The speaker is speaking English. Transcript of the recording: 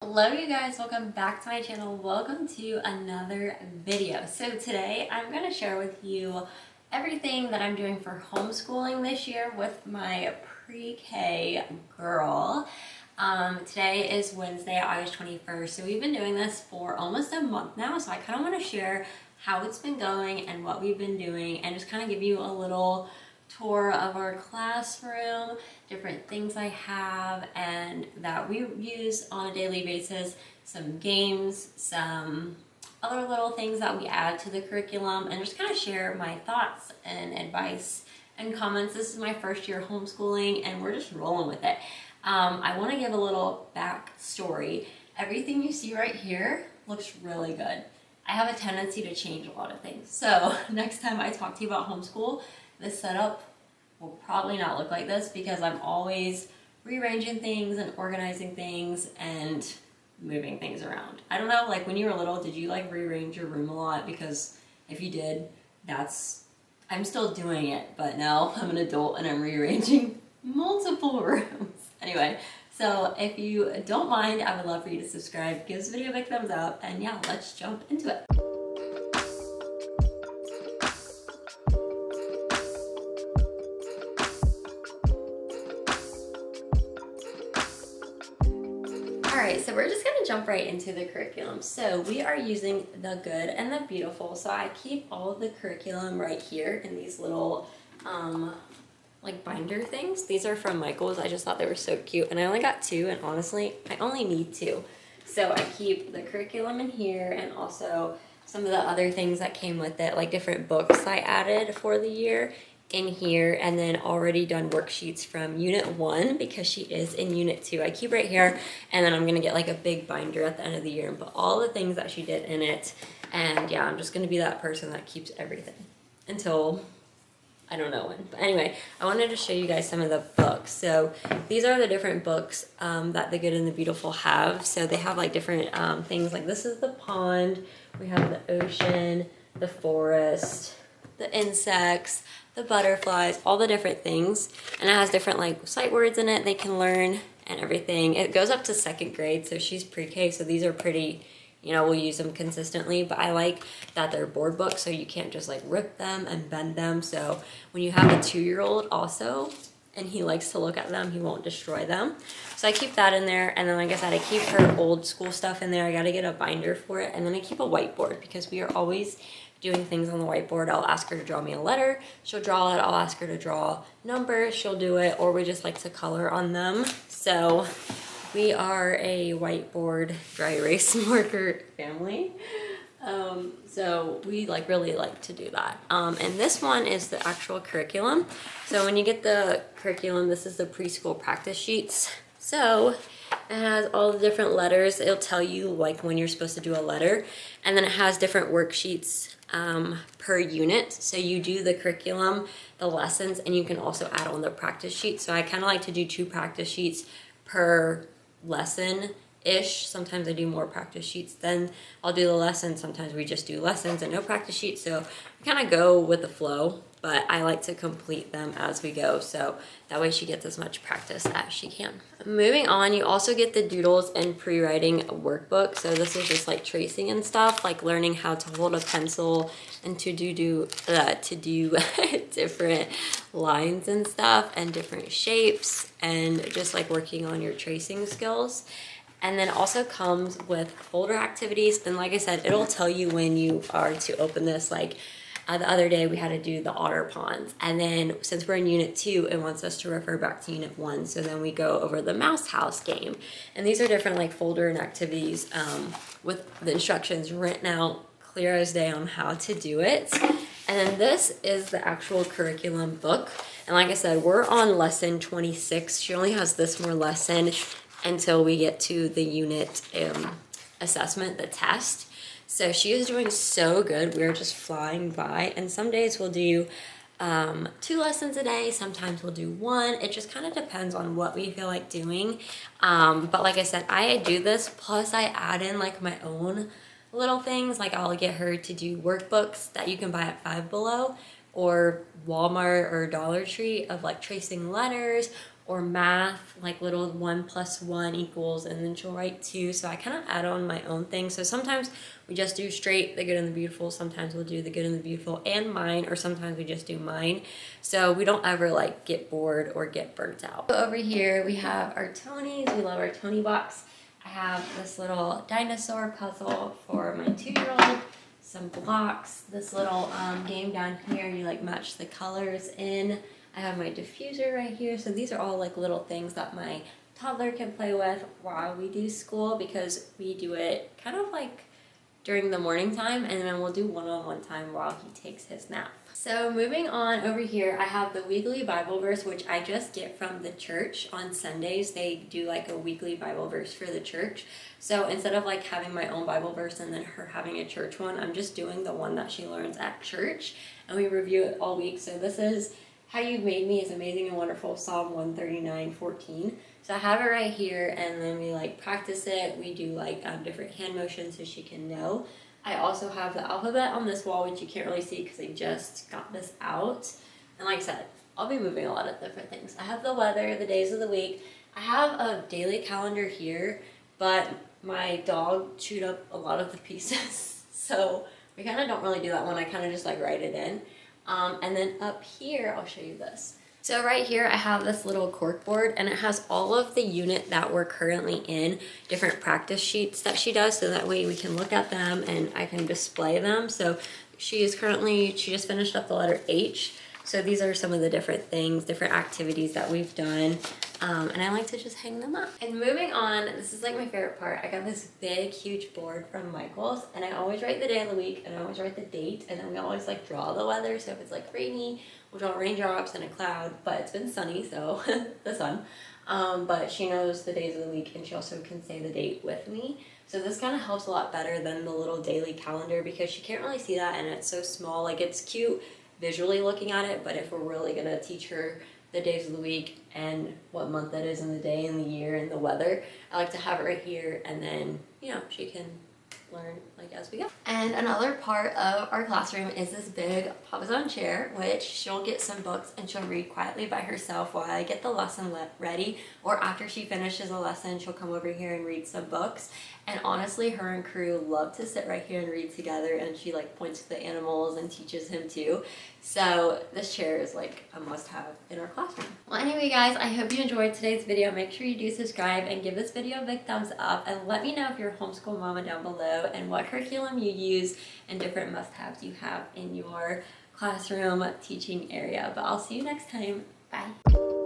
Hello you guys, welcome back to my channel. Welcome to another video. So today I'm going to share with you everything that I'm doing for homeschooling this year with my pre-K girl. Today is Wednesday, August 21st. So we've been doing this for almost a month now. So I kind of want to share how it's been going and what we've been doing and just kind of give you a little tour of our classroom, different things I have and that we use on a daily basis, some games, some other little things that we add to the curriculum, and just kind of share my thoughts and advice and comments. This is my first year homeschooling and we're just rolling with it. I want to give a little backstory. Everything you see right here looks really good. I have a tendency to change a lot of things. So next time I talk to you about homeschool, this setup will probably not look like this because I'm always rearranging things and organizing things and moving things around. I don't know, like when you were little, did you like rearrange your room a lot? Because if you did, I'm still doing it, but now I'm an adult and I'm rearranging multiple rooms. Anyway, so if you don't mind, I would love for you to subscribe, give this video a big thumbs up, and yeah, let's jump into it. Alright, so we're just going to jump right into the curriculum. So we are using the good and the beautiful. So I keep all of the curriculum right here in these little like binder things. These are from Michael's. I just thought they were so cute. And I only got two, and honestly, I only need two. So I keep the curriculum in here and also some of the other things that came with it, like different books I added for the year in here, and then already done worksheets from unit 1 because she is in unit 2. I keep right here, and then I'm gonna get like a big binder at the end of the year and put all the things that she did in it. And yeah, I'm just gonna be that person that keeps everything until I don't know when. But anyway, I wanted to show you guys some of the books. So these are the different books that the good and the beautiful have. So they have like different things, like this is the pond, we have the ocean, the forest, the insects, the butterflies, all the different things. And it has different like sight words in it they can learn and everything. It goes up to 2nd grade, so she's pre-K, so these are pretty, you know, we'll use them consistently. But I like that they're board books, so you can't just like rip them and bend them. So when you have a 2-year-old also, and he likes to look at them, he won't destroy them. So I keep that in there. And then like I said, I keep her old school stuff in there. I gotta get a binder for it. And then I keep a whiteboard because we are always doing things on the whiteboard. I'll ask her to draw me a letter, she'll draw it. I'll ask her to draw numbers, she'll do it, or we just like to color on them. So we are a whiteboard dry erase marker family. So we like really like to do that. And this one is the actual curriculum. So when you get the curriculum, this is the preschool practice sheets. So it has all the different letters. It'll tell you like when you're supposed to do a letter, and then it has different worksheets per unit. So you do the curriculum, the lessons, and you can also add on the practice sheets. So I kind of like to do 2 practice sheets per lesson-ish. Sometimes I do more practice sheets than I'll do the lessons. Sometimes we just do lessons and no practice sheets. So we kind of go with the flow, but I like to complete them as we go, so that way she gets as much practice as she can. Moving on, you also get the doodles and pre-writing workbook. So this is just like tracing and stuff, like learning how to hold a pencil and to do different lines and stuff and different shapes, and just like working on your tracing skills. And then also comes with folder activities. And like I said, it'll tell you when you are to open this. Like the other day we had to do the otter ponds, and then since we're in unit 2, it wants us to refer back to unit 1. So then we go over the mouse house game, and these are different like folder and activities with the instructions written out clear as day on how to do it. And then this is the actual curriculum book, and like I said, we're on lesson 26. She only has this more lesson until we get to the unit assessment, the test. So she is doing so good. We're just flying by, and some days we'll do 2 lessons a day, sometimes we'll do 1. It just kind of depends on what we feel like doing. But like I said, I do this, plus I add in like my own little things. Like I'll get her to do workbooks that you can buy at Five Below or Walmart or Dollar Tree of like tracing letters, or math, like little 1 + 1 equals, and then she'll write 2. So I kind of add on my own thing. So sometimes we just do straight the good and the beautiful. Sometimes we'll do the good and the beautiful and mine, or sometimes we just do mine. So we don't ever like get bored or get burnt out. So over here we have our Tonys. We love our Tony box. I have this little dinosaur puzzle for my 2-year-old, some blocks, this little game down here, you like match the colors in. I have my diffuser right here. So these are all like little things that my toddler can play with while we do school, because we do it kind of like during the morning time, and then we'll do one-on-one time while he takes his nap. So moving on over here, I have the weekly Bible verse, which I just get from the church on Sundays. They do like a weekly Bible verse for the church. So instead of like having my own Bible verse and then her having a church one, I'm just doing the one that she learns at church, and we review it all week. So this is How You Made Me is Amazing and Wonderful, Psalm 139:14. So I have it right here, and then we like practice it. We do like different hand motions so she can know. I also have the alphabet on this wall, which you can't really see because I just got this out. And like I said, I'll be moving a lot of different things. I have the weather, the days of the week. I have a daily calendar here, but my dog chewed up a lot of the pieces. So we kind of don't really do that one. I kind of just like write it in. And then up here, I'll show you this. So right here, I have this little cork board, and it has all of the unit that we're currently in, different practice sheets that she does, so that way we can look at them and I can display them. So she just finished up the letter H. So these are some of the different things, different activities that we've done. And I like to just hang them up. And moving on, this is like my favorite part. I got this big, huge board from Michael's, and I always write the day of the week, and I always write the date, and then we always like draw the weather. So if it's like rainy, we'll draw raindrops and a cloud, but it's been sunny, so the sun. But she knows the days of the week, and she also can say the date with me. So this kind of helps a lot better than the little daily calendar, because she can't really see that, and it's so small. Like, it's cute visually looking at it, but if we're really gonna teach her the days of the week and what month that is in the day and the year and the weather, I like to have it right here, and then, you know, she can learn like as we go. And another part of our classroom is this big Papa chair, which she'll get some books and she'll read quietly by herself while I get the lesson ready, or after she finishes a lesson, she'll come over here and read some books. And honestly, her and Crew love to sit right here and read together, and she like points to the animals and teaches him too. So this chair is like a must-have in our classroom. Well, anyway guys, I hope you enjoyed today's video. Make sure you do subscribe and give this video a big thumbs up, and let me know if you're a homeschool mama down below and what curriculum you use and different must-haves you have in your classroom teaching area. But I'll see you next time. Bye.